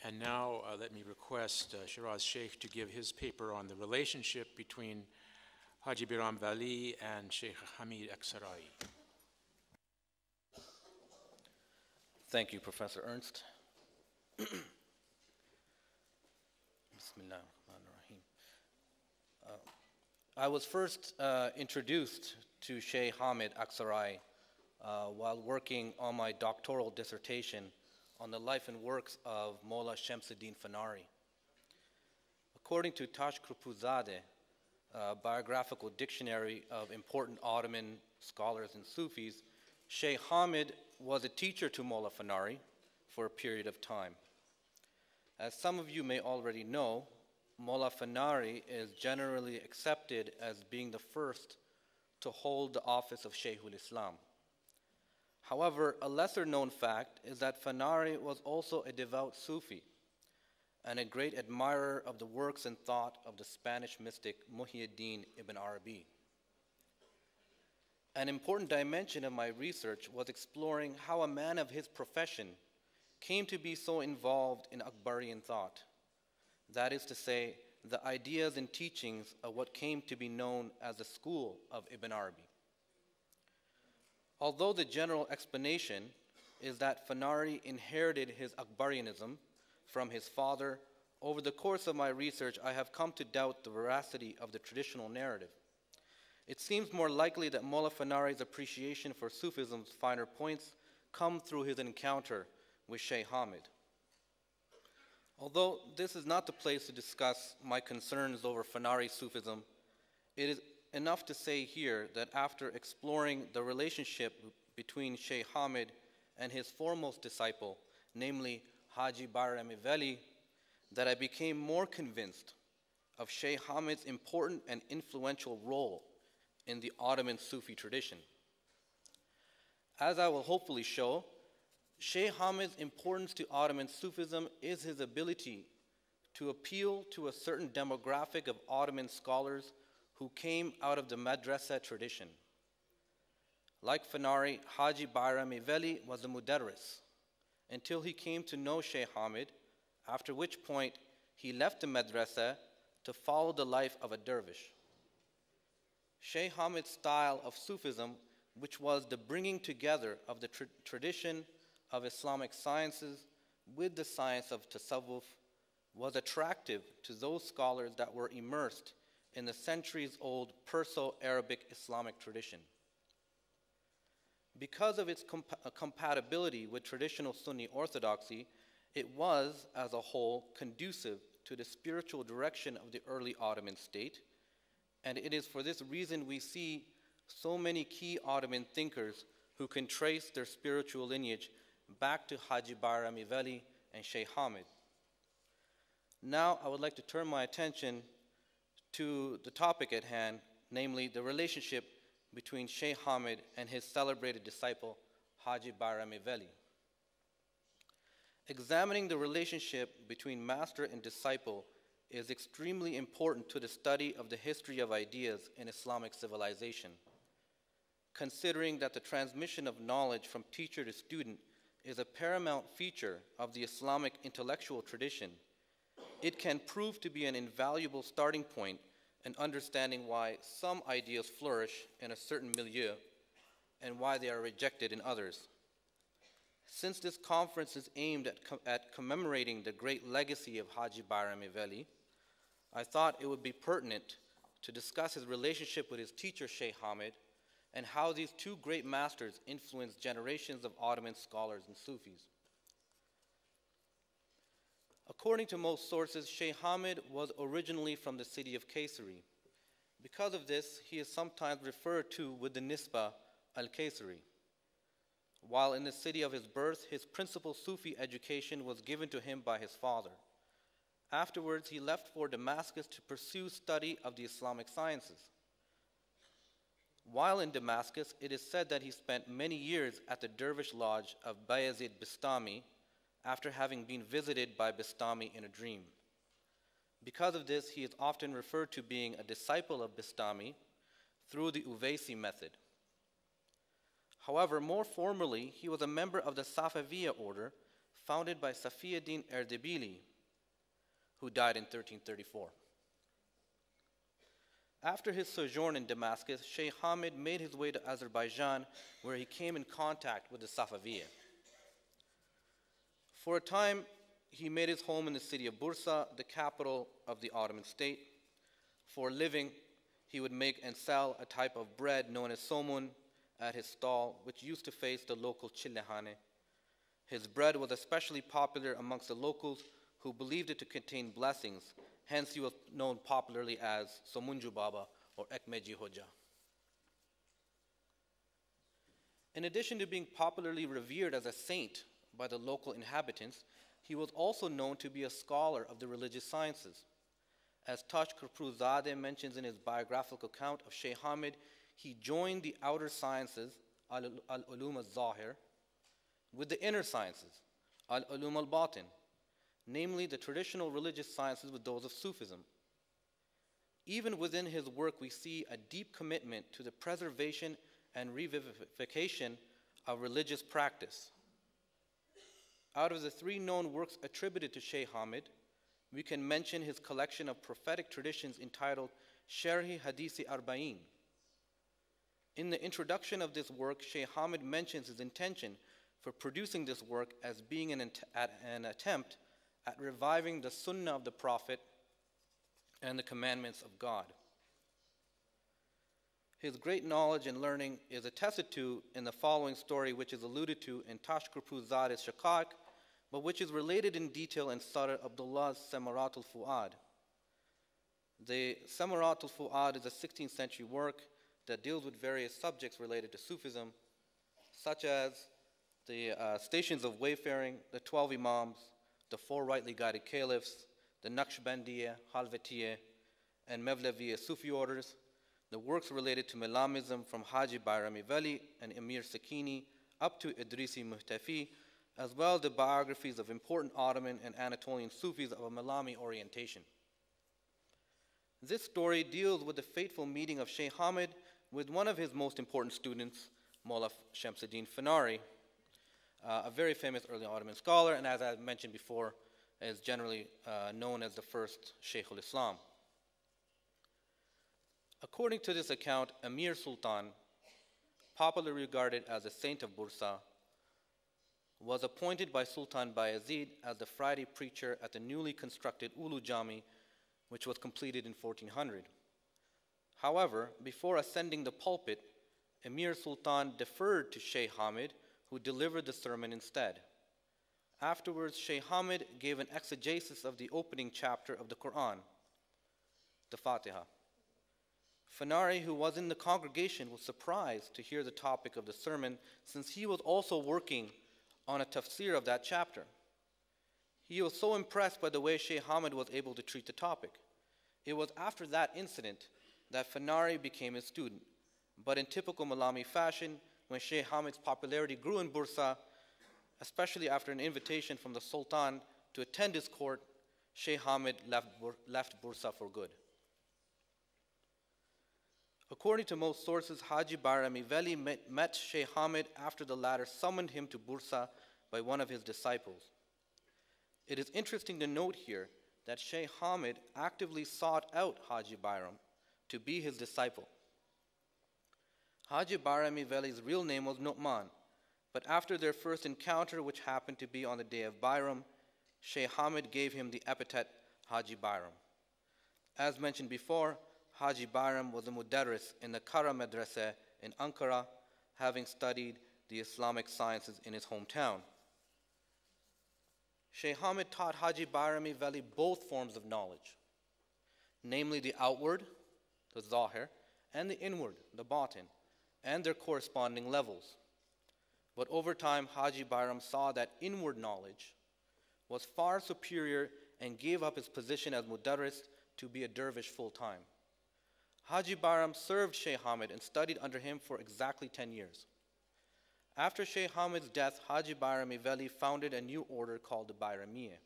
And now let me request Shiraz Sheikh to give his paper on the relationship between Hacı Bayram-ı Veli and Sheikh Hamid Aksaray. Thank you, Professor Ernst. Bismillahirrahmanirrahim. I was first introduced to Sheikh Hamid Aksaray while working on my doctoral dissertation on the life and works of Molla Shamsuddin Fanari. According to Tashkurpuzadeh, a biographical dictionary of important Ottoman scholars and Sufis, Sheikh Hamid was a teacher to Molla Fanari for a period of time. As some of you may already know, Molla Fanari is generally accepted as being the first to hold the office of Shaykhul Islam. However, a lesser known fact is that Fanari was also a devout Sufi and a great admirer of the works and thought of the Spanish mystic Muhyiddin ibn Arabi. An important dimension of my research was exploring how a man of his profession came to be so involved in Akbarian thought. That is to say, the ideas and teachings of what came to be known as the school of Ibn Arabi. Although the general explanation is that Fanari inherited his Akbarianism from his father, over the course of my research, I have come to doubt the veracity of the traditional narrative. It seems more likely that Molla Fanari's appreciation for Sufism's finer points come through his encounter with Sheikh Hamid. Although this is not the place to discuss my concerns over Fanari Sufism, it is enough to say here that after exploring the relationship between Sheikh Hamid and his foremost disciple, namely Hacı Bayram-ı Veli, that I became more convinced of Sheikh Hamid's important and influential role in the Ottoman Sufi tradition. As I will hopefully show, Sheikh Hamid's importance to Ottoman Sufism is his ability to appeal to a certain demographic of Ottoman scholars who came out of the madrasa tradition. Like Fanari, Hacı Bayram-ı Veli was a mudarris until he came to know Sheikh Hamid, after which point he left the madrasa to follow the life of a dervish. Sheikh Hamid's style of Sufism, which was the bringing together of the tradition of Islamic sciences with the science of tasawwuf, was attractive to those scholars that were immersed in the centuries-old Perso-Arabic Islamic tradition. Because of its compatibility with traditional Sunni orthodoxy, it was, as a whole, conducive to the spiritual direction of the early Ottoman state, and it is for this reason we see so many key Ottoman thinkers who can trace their spiritual lineage back to Hacı Bayram-ı Veli and Sheikh Hamid. Now I would like to turn my attention to the topic at hand, namely the relationship between Sheikh Hamid and his celebrated disciple, Hacı Bayram-ı Veli. Examining the relationship between master and disciple is extremely important to the study of the history of ideas in Islamic civilization. Considering that the transmission of knowledge from teacher to student is a paramount feature of the Islamic intellectual tradition, it can prove to be an invaluable starting point in understanding why some ideas flourish in a certain milieu and why they are rejected in others. Since this conference is aimed at commemorating the great legacy of Hacı Bayram-ı Veli, I thought it would be pertinent to discuss his relationship with his teacher Sheikh Hamid and how these two great masters influenced generations of Ottoman scholars and Sufis. According to most sources, Sheikh Hamid was originally from the city of Kayseri. Because of this, he is sometimes referred to with the nisba al-Kayseri. While in the city of his birth, his principal Sufi education was given to him by his father. Afterwards, he left for Damascus to pursue study of the Islamic sciences. While in Damascus, it is said that he spent many years at the dervish lodge of Bayezid Bistami after having been visited by Bistami in a dream. Because of this, he is often referred to being a disciple of Bistami through the Uvaisi method. However, more formally, he was a member of the Safaviya order, founded by Safiuddin Erdebili, who died in 1334. After his sojourn in Damascus, Sheikh Hamid made his way to Azerbaijan, where he came in contact with the Safaviya. For a time, he made his home in the city of Bursa, the capital of the Ottoman state. For a living, he would make and sell a type of bread known as somun at his stall, which used to face the local chillehane. His bread was especially popular amongst the locals who believed it to contain blessings. Hence, he was known popularly as Somunju Baba or Ekmeji Hoja. In addition to being popularly revered as a saint by the local inhabitants, he was also known to be a scholar of the religious sciences. As Taj Khurpuruzadeh mentions in his biographical account of Sheikh Hamid, he joined the outer sciences, al-ulum al-zahir, with the inner sciences, al-ulum al-batin, namely the traditional religious sciences with those of Sufism. Even within his work, we see a deep commitment to the preservation and revivification of religious practice. Out of the 3 known works attributed to Sheikh Hamid, we can mention his collection of prophetic traditions entitled Sharhi Hadisi Arba'in. In the introduction of this work, Sheikh Hamid mentions his intention for producing this work as being an attempt at reviving the Sunnah of the Prophet and the commandments of God. His great knowledge and learning is attested to in the following story, which is alluded to in Taj Khurpuruzadeh's Shaqaiq, but which is related in detail in Sadr Abdullah's Samarat al-Fu'ad. The Samarat al-Fu'ad is a 16th century work that deals with various subjects related to Sufism, such as the stations of wayfaring, the 12 Imams, the 4 rightly guided caliphs, the Naqshbandiya, Halvatiya, and Mevleviya Sufi orders, the works related to Melamism from Hajji Bayram-ı Veli and Emir Sakini up to Idrisi Muhtafi, as well as the biographies of important Ottoman and Anatolian Sufis of a Melami orientation. This story deals with the fateful meeting of Sheikh Hamid with one of his most important students, Mullah Shamsuddin Fanari, a very famous early Ottoman scholar, and as I mentioned before, is generally known as the first Sheikh al-Islam. According to this account, Emir Sultan, popularly regarded as a saint of Bursa, was appointed by Sultan Bayezid as the Friday preacher at the newly constructed Ulu Jami, which was completed in 1400. However, before ascending the pulpit, Emir Sultan deferred to Sheikh Hamid, who delivered the sermon instead. Afterwards, Sheikh Hamid gave an exegesis of the opening chapter of the Quran, the Fatiha. Fanari, who was in the congregation, was surprised to hear the topic of the sermon, since he was also working on a tafsir of that chapter. He was so impressed by the way Sheikh Hamid was able to treat the topic. It was after that incident that Fanari became his student. But in typical Malami fashion, when Sheikh Hamid's popularity grew in Bursa, especially after an invitation from the Sultan to attend his court, Sheikh Hamid left Bursa for good. According to most sources, Hajji Bayram-ı Veli met Sheikh Hamid after the latter summoned him to Bursa by one of his disciples. It is interesting to note here that Sheikh Hamid actively sought out Hajji Bayram to be his disciple. Hajji Bayram-ı Veli's real name was Nu'man, but after their first encounter, which happened to be on the day of Bayram, Sheikh Hamid gave him the epithet Hajji Bayram. As mentioned before, Hajji Bayram was a mudarris in the Kara Madrasa in Ankara, having studied the Islamic sciences in his hometown. Sheikh Hamid taught Hajji Bayram-ı Veli both forms of knowledge, namely the outward, the zahir, and the inward, the batin, and their corresponding levels. But over time, Hajji Bayram saw that inward knowledge was far superior and gave up his position as mudarris to be a dervish full-time. Hajji Bayram served Sheikh Hamid and studied under him for exactly 10 years. After Sheikh Hamid's death, Hajji Bayram-ı Veli founded a new order called the Bayramiya.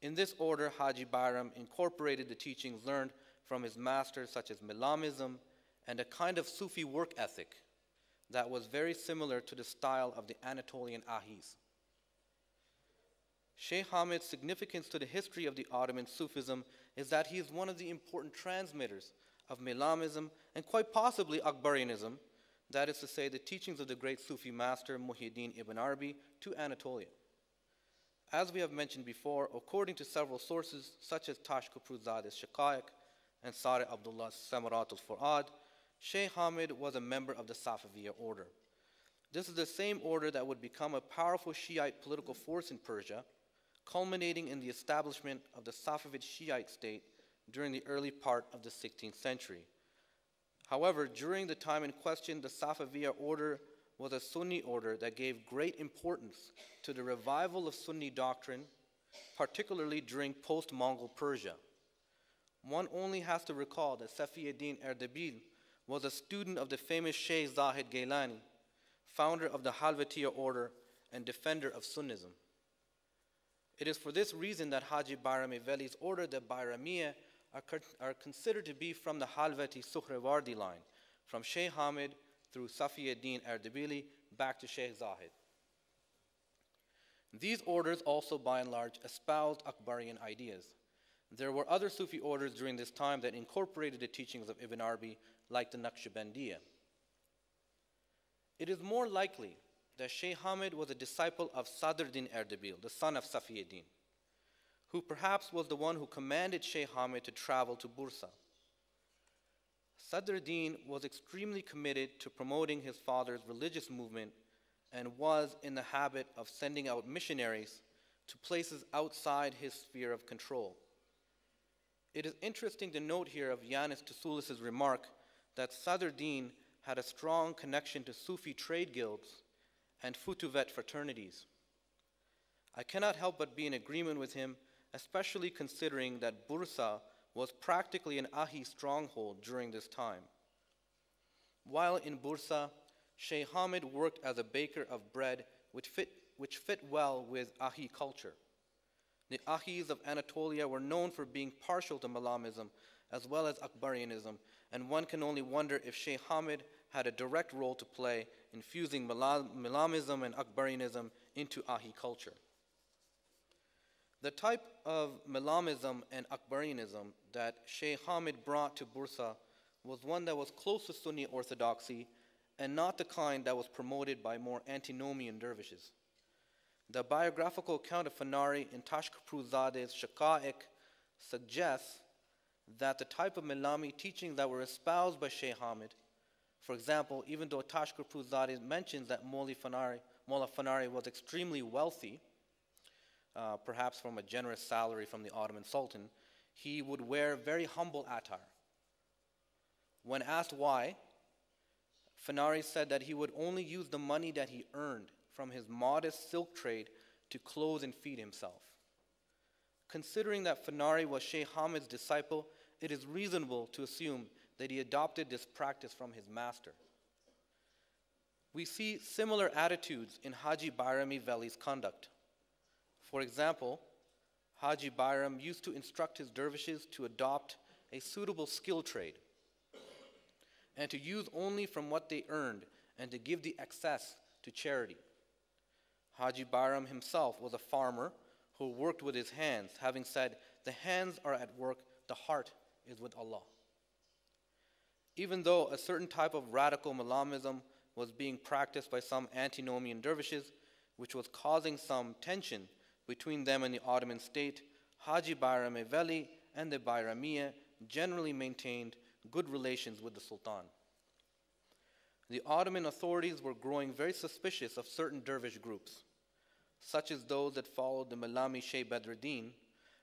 In this order, Hajji Bayram incorporated the teachings learned from his masters such as Melamism and a kind of Sufi work ethic that was very similar to the style of the Anatolian Ahis. Sheikh Hamid's significance to the history of the Ottoman Sufism is that he is one of the important transmitters of Milamism and quite possibly Akbarianism, that is to say, the teachings of the great Sufi master Muhyiddin ibn Arabi to Anatolia. As we have mentioned before, according to several sources, such as Tashkapurzade's Shaqaiq and Sari Abdullah's Samarat al-Fuad, Sheikh Hamid was a member of the Safaviya order. This is the same order that would become a powerful Shiite political force in Persia, culminating in the establishment of the Safavid Shiite state during the early part of the 16th century. However, during the time in question, the Safaviya order was a Sunni order that gave great importance to the revival of Sunni doctrine, particularly during post-Mongol Persia. One only has to recall that Safiuddin Erdebil was a student of the famous Shaykh Zahid Gailani, founder of the Halvetiya order and defender of Sunnism. It is for this reason that Haji Bayram-ı Veli's order, the Bayramiya, are considered to be from the Halveti Suhrewardi line, from Sheikh Hamid through Safiuddin Erdebili back to Sheikh Zahid. These orders also by and large espoused Akbarian ideas. There were other Sufi orders during this time that incorporated the teachings of Ibn Arabi, like the Naqshbandiya. It is more likely that Sheikh Hamid was a disciple of Sadruddin Erdebil, the son of Safiuddin, who perhaps was the one who commanded Sheikh Hamid to travel to Bursa. Sadruddin was extremely committed to promoting his father's religious movement and was in the habit of sending out missionaries to places outside his sphere of control. It is interesting to note here of Yanis Tusulis' remark that Sadruddin had a strong connection to Sufi trade guilds and Futuvet fraternities. I cannot help but be in agreement with him, especially considering that Bursa was practically an Ahi stronghold during this time. While in Bursa, Sheikh Hamid worked as a baker of bread which fit well with Ahi culture. The Ahis of Anatolia were known for being partial to Milamism as well as Akbarianism, and one can only wonder if Sheikh Hamid had a direct role to play in fusing Milamism and Akbarianism into Ahi culture. The type of Milamism and Akbarianism that Sheikh Hamid brought to Bursa was one that was close to Sunni orthodoxy and not the kind that was promoted by more antinomian dervishes. The biographical account of Fanari in Tashkapurzade's Shaqaiq suggests that the type of Milami teachings that were espoused by Sheikh Hamid, for example, even though Tashkapuruzade mentions that Mullah Fanari was extremely wealthy, perhaps from a generous salary from the Ottoman Sultan, he would wear very humble attire. When asked why, Fanari said that he would only use the money that he earned from his modest silk trade to clothe and feed himself. Considering that Fanari was Sheikh Hamid's disciple, it is reasonable to assume that he adopted this practice from his master. We see similar attitudes in Haji Bayram-ı Veli's conduct. For example, Haji Bayram used to instruct his dervishes to adopt a suitable skill trade and to use only from what they earned and to give the excess to charity. Haji Bayram himself was a farmer who worked with his hands, having said, "The hands are at work, the heart is with Allah." Even though a certain type of radical Milamism was being practiced by some antinomian dervishes, which was causing some tension between them and the Ottoman state, Haji Bayram-ı Veli and the Bayramiya generally maintained good relations with the Sultan. The Ottoman authorities were growing very suspicious of certain dervish groups, such as those that followed the Milami Sheikh Badruddin,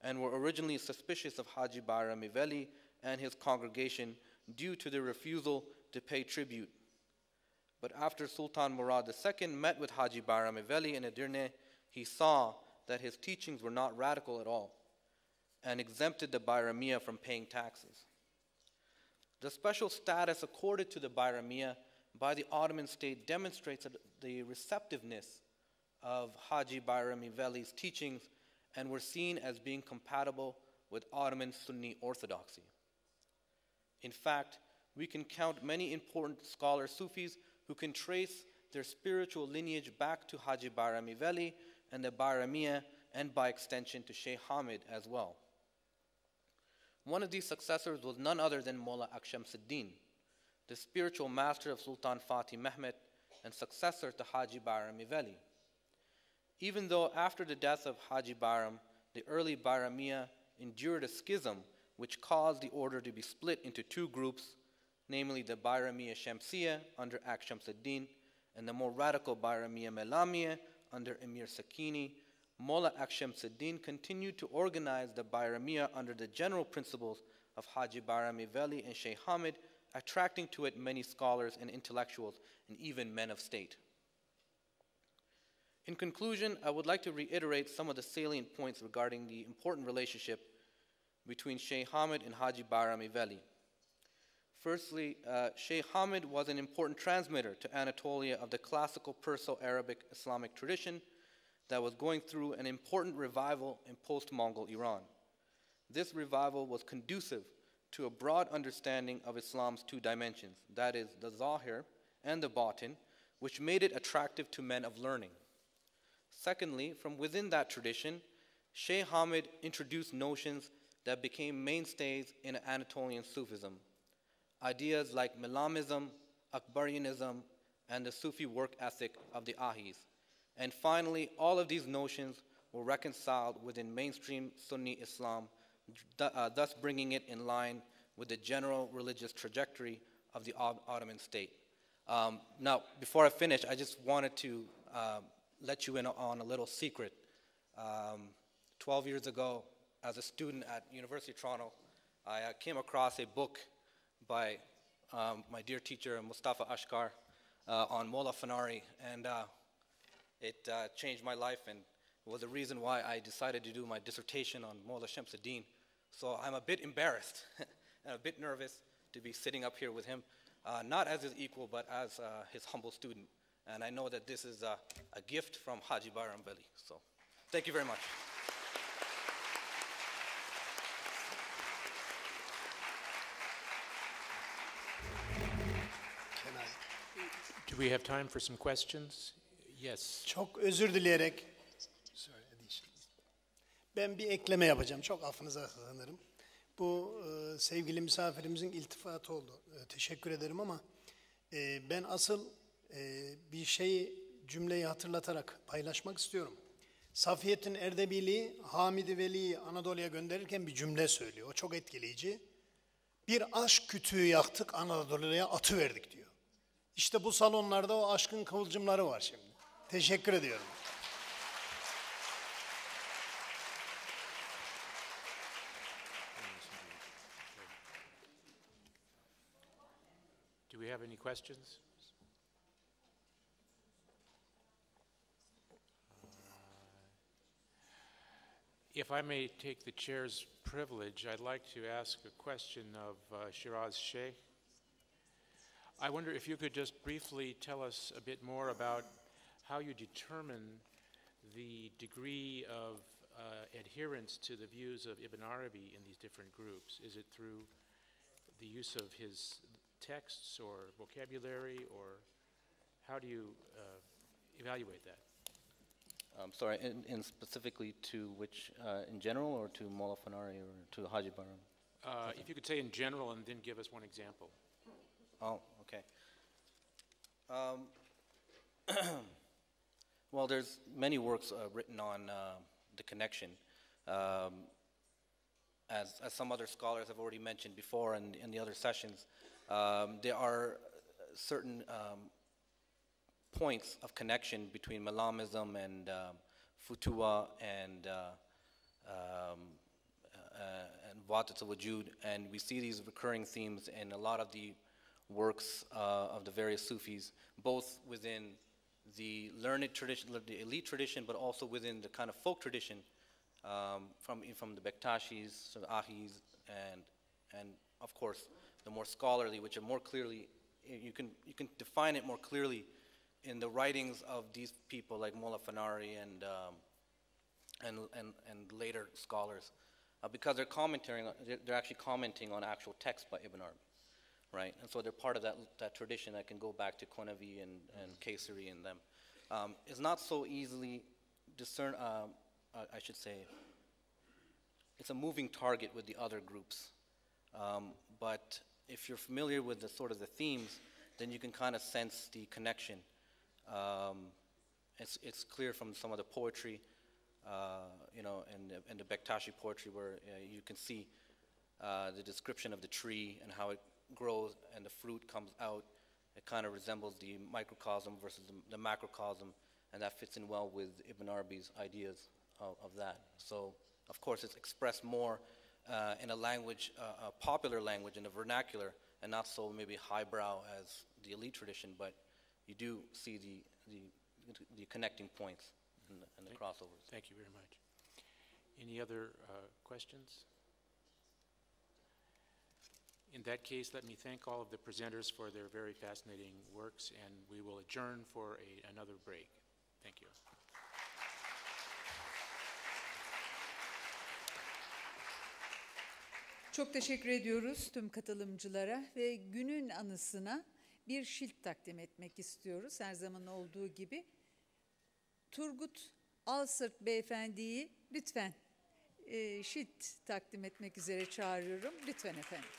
and were originally suspicious of Haji Bayram-ı Veli and his congregation due to their refusal to pay tribute. But after Sultan Murad II met with Haji Bayram-ı Veli in Edirne, he saw that his teachings were not radical at all and exempted the Bayramiya from paying taxes. The special status accorded to the Bayramiya by the Ottoman state demonstrates the receptiveness of Haji Bayram-ı Veli's teachings and were seen as being compatible with Ottoman Sunni orthodoxy. In fact, we can count many important scholar Sufis who can trace their spiritual lineage back to Haji Bayram-ı Veli and the Bayramiya and by extension to Sheikh Hamid as well. One of these successors was none other than Molla Akshamsuddin, the spiritual master of Sultan Fatih Mehmet and successor to Hacı Bayram-ı Veli. Even though after the death of Hacı Bayram, the early Bayramiya endured a schism which caused the order to be split into two groups, namely the Bayramiya Shamsiya under Akshamsuddin and the more radical Bayramiya Melamiya under Emir Sakini, Molla Akshamsuddin continued to organize the Bayramiya under the general principles of Hacı Bayram-ı Veli and Sheikh Hamid, attracting to it many scholars and intellectuals and even men of state. In conclusion, I would like to reiterate some of the salient points regarding the important relationship between Sheikh Hamid and Hacı Bayram-ı Veli. Firstly, Sheikh Hamid was an important transmitter to Anatolia of the classical Perso-Arabic Islamic tradition that was going through an important revival in post-Mongol Iran. This revival was conducive to a broad understanding of Islam's two dimensions, that is, the Zahir and the Batin, which made it attractive to men of learning. Secondly, from within that tradition, Sheikh Hamid introduced notions that became mainstays in Anatolian Sufism. Ideas like Melamism, Akbarianism, and the Sufi work ethic of the Ahis. And finally, all of these notions were reconciled within mainstream Sunni Islam, thus bringing it in line with the general religious trajectory of the Ottoman state. Now, before I finish, I just wanted to let you in on a little secret. 12 years ago, as a student at University of Toronto, I came across a book by my dear teacher, Mustafa Ashkar, on Molla Fanari, and it changed my life and was the reason why I decided to do my dissertation on Molla Shamsuddin. So I'm a bit embarrassed and a bit nervous to be sitting up here with him, not as his equal, but as his humble student. And I know that this is a gift from Hacı Bayram-ı Veli. So thank you very much. Do we have time for some questions? Yes. Çok özür dileyerek ben bir ekleme yapacağım. Çok affınıza sığınırım. Bu sevgili misafirimizin iltifatı oldu. Teşekkür ederim ama ben asıl bir cümleyi hatırlatarak paylaşmak istiyorum. Safiyetin Erdebil'i Hamid-i Veli'yi Anadolu'ya gönderirken bir cümle söylüyor. O çok etkileyici. Bir aşk kütüğü yaktık, Anadolu'ya atıverdik diyor. İşte bu salonlarda o aşkın kıvılcımları var şimdi. Teşekkür ediyorum. Do we have any questions? If I may take the chair's privilege, I'd like to ask a question of Shiraz Sheikh. I wonder if you could just briefly tell us a bit more about how you determine the degree of adherence to the views of Ibn Arabi in these different groups. Is it through the use of his texts or vocabulary, or how do you evaluate that? Sorry, in specifically to which, in general, or to Molla Fanari, or to Hacı Bayram? If you could say in general and then give us one example. Oh, okay. Well, there's many works written on the connection. As some other scholars have already mentioned before in the other sessions, there are certain points of connection between Melamism and Futuwa and Wadat al-Wujud, and we see these recurring themes in a lot of the works of the various Sufis, both within the learned tradition, the elite tradition, but also within the kind of folk tradition from the Bektashis, the Ahis, and of course the more scholarly, which are more clearly, you can define it more clearly in the writings of these people like Molla Fanari and later scholars, because they're actually commenting on actual texts by Ibn Arabi, right? And so they're part of that tradition that can go back to Konavi and Kayseri and them. It's not so easily I should say, it's a moving target with the other groups. But if you're familiar with the sort of the themes, then you can kind of sense the connection. It's clear from some of the poetry, you know, and the Bektashi poetry, where you can see the description of the tree and how it grows and the fruit comes out. It kind of resembles the microcosm versus the macrocosm, and that fits in well with Ibn Arabi's ideas of that. So, of course, it's expressed more in a language, a popular language, in a vernacular, and not so maybe highbrow as the elite tradition, but you do see the connecting points and the crossovers. Thank you very much. Any other questions? In that case, let me thank all of the presenters for their very fascinating works, and we will adjourn for another break. Thank you. Çok teşekkür ediyoruz tüm katılımcılara ve günün anısına bir şilt takdim etmek istiyoruz. Her zaman olduğu gibi Turgut Alsırt Beyefendi'yi lütfen şilt takdim etmek üzere çağırıyorum. Lütfen efendim.